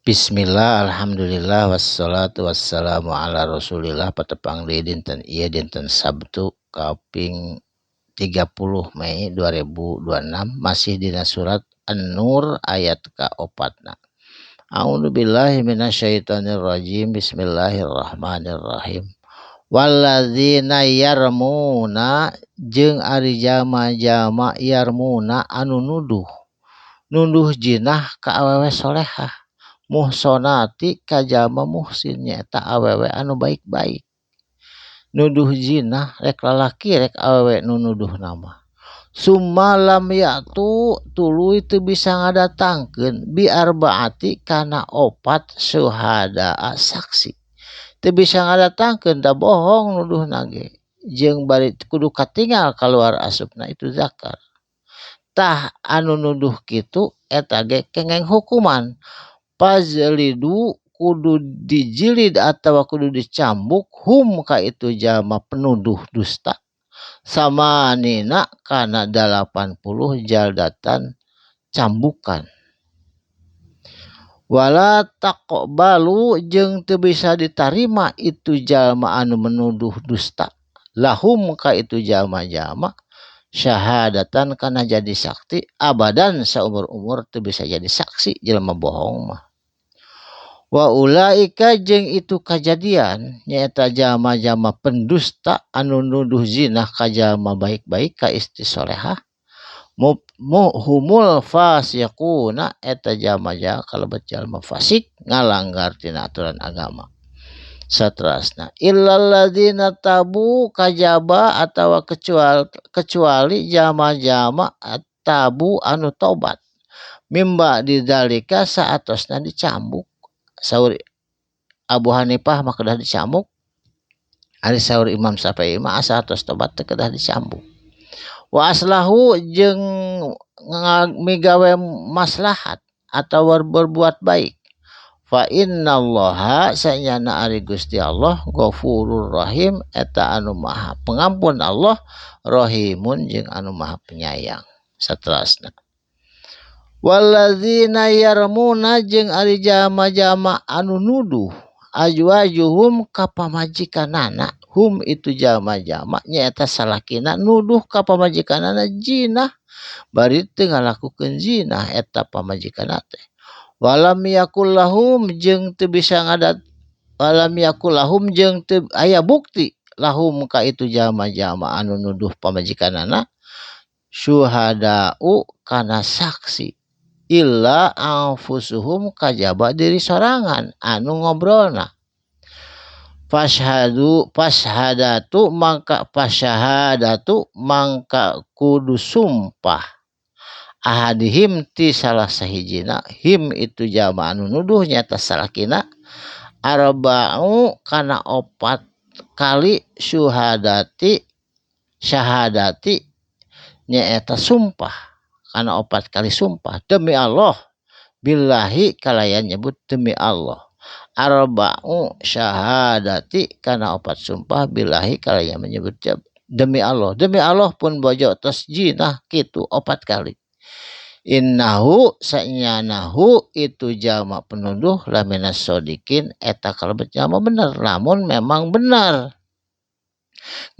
Bismillah, alhamdulillah, wassalatu wassalamu ala rasulillah. Patepang di dinten ieu dinten Sabtu kaping 30 Mei 2026 masih dina surat An-Nur ayat ka-4. A'udzubillahi minasyaitonir rajim. Bismillahirrahmanirrahim. Walladzina yarmuna jeung ari jama-jama yarmuna anu nuduh jinah ka awewe solehah, muhsonati kajama muhsin nyaeta awewe anu baik-baik. Nuduh jinah rek lalaki rek awewe nu nuduh nama. Summa lam yatu tuluy teu bisa ngadatangkeun bi arbaati kana 4 syuhada saksi. Teu bisa ngadatangkeun da bohong nuduh nage jeung bari kudu katingal kaluar asupna itu zakar. Tah anu nuduh kitu eta ge kengeng hukuman. Pazlidu kudu dijilid atawa kudu dicambuk ka itu jalma penuduh dusta sama nina kana 80 jaldatan cambukan. Wala taqbalu jeung teu bisa ditarima itu jalma anu menuduh dusta lahum ka itu jalma-jalma syahadatan kana jadi saksi abadan saumur-umur teu bisa jadi saksi jelema bohong mah. Wa ulaika jeung itu kajadian nyaeta jalma-jalma pendusta anu nuduh zina ka jalma baik-baik ka istri solehah humul fasiquna eta jalma-jalma kalebet jalma fasik ngalanggar tina aturan agama. Saterasna illal ladzina tabu kajaba atawa kecuali jalma-jalma tabu anu tobat mimba didalika saatosna dicambuk. Saur Abu Hanifah mah kedah dicambuk. Ari saur Imam Syafi'i mah asa tos tobat teu kedah dicambuk. Wa aslahu jeung migawe maslahat atau berbuat baik. Fa innallaha sanyana ari Gusti Allah Ghafurur Rahim eta anu maha pengampun Allah Rahimun jeung anu maha penyayang. Saterasna walladzina yarmuna jeung ari jalma-jalma anu nuduh ajwajuhum ka pamajikanana hum itu jalma-jalma nyaeta salakina nuduh ka pamajikanana jinah bari teu ngalakukeun zinah eta pamajikanana teh. Walam yakul lahum jeung teu bisa walam yakul lahum jeung teu aya bukti lahum ka itu jalma-jalma anu nuduh pamajikanana syuhada'u kana saksi illa anfusuhum kajaba diri sorangan anu ngobrolna. Fashhadatu mangka kudu sumpah ahadihim ti salah sahijina him itu jalma anu nuduh nyata salakina arba'u kana 4 kali syahadati nyaeta sumpah kana 4 kali sumpah demi Allah billahi kalayan nyebut demi Allah arba'u syahadati kana 4 sumpah billahi kalayan menyebut demi Allah pun bojo tos jinah kitu 4 kali. Innahu sanyanahu itu jalma penuduh laminas sodikin eta kalebet jalma bener lamun memang bener.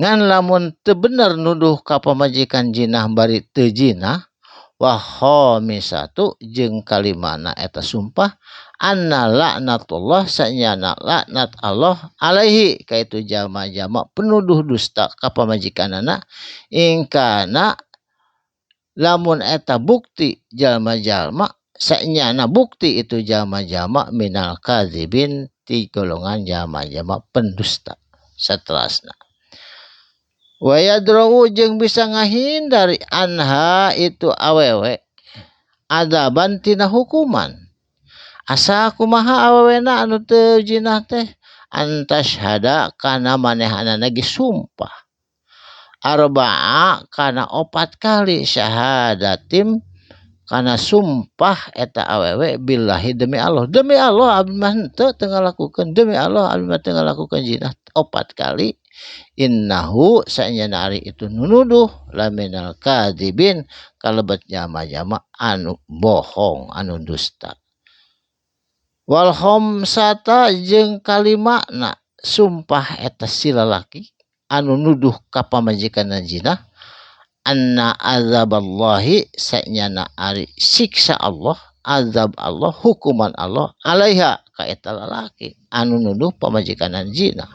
Ngan lamun teu bener nuduh ka pamajikan jinah bari teu jinah wa khamisatu jeung kalimana eta sumpah anna laknatullah sanyana laknat Allah alaihi ka itu jalma-jalma penuduh dusta ka pamajikanana ingkana lamun eta bukti jalma-jalma sanyana bukti itu jalma-jalma minal kadzibin ti golongan jalma-jalma pendusta. Saterasna wa yadra'u jeung bisa ngahindari anha itu awewe adaban tina hukuman. Asa kumaha awewena anu teu jinah teh antashhada kana manehanana ge sumpah arba'a kana 4 kali syahadatim kana sumpah eta awewe billahi demi Allah abdi mah teu ngalakukeun demi Allah abdi mah teu ngalakukeun jinah 4 kali. Innahu sanyana ari itu nunuduh laminal kadzibin kalebet jalma-jalma anu bohong anu dusta. wal khamsata jeung kalimakna sumpah eta si lalaki anu nuduh ka pamajikanna zina anna azaballahi sanyana ari siksa Allah azab Allah hukuman Allah alaiha ka eta lalaki anu nuduh pamajikanna zina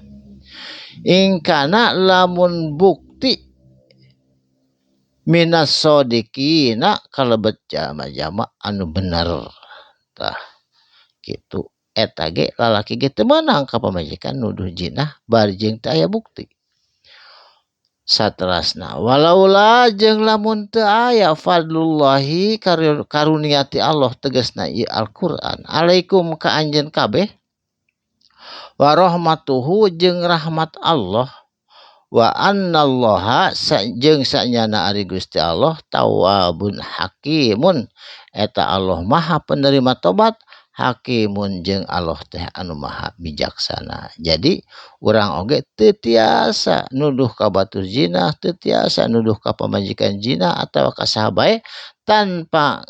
ingkana lamun bukti minas sodikina kalebet jama-jama anu bener tah gitu eta ge lalaki ge teu meunang ka pamajikan nuduh zina bari jeung teu aya bukti saterasna walaula jeung lamun teu aya fadlullahi karunia ti Allah tegasna ieu Al-Qur'an alaikum ka anjeun kabeh wa rahmatuhu jeung rahmat Allah wa annallaha jeung sanyana ari Gusti Allah tawwabun hakimun eta Allah maha penerima tobat hakimun jeung Allah teh anu maha bijaksana. Jadi urang oge teu tiasa nuduh ka batur zina, teu tiasa nuduh ka pamajikan zina atawa ka saha bae tanpa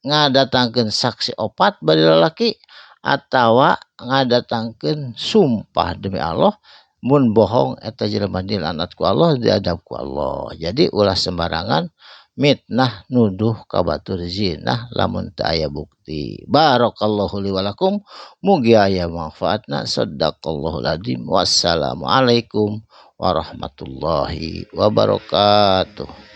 ngadatangkeun saksi opat bari lalaki atawa ngadatangkeun sumpah demi Allah mun bohong eta jelema dilaknat ku Allah diadab ku Allah. Jadi ulah sembarangan mitnah nuduh ka batur zina lamun teu aya bukti. Barakallahu li wa lakum mugi aya manfaatna sadaqallahul adzim. Wassalamualaikum warahmatullahi wabarakatuh.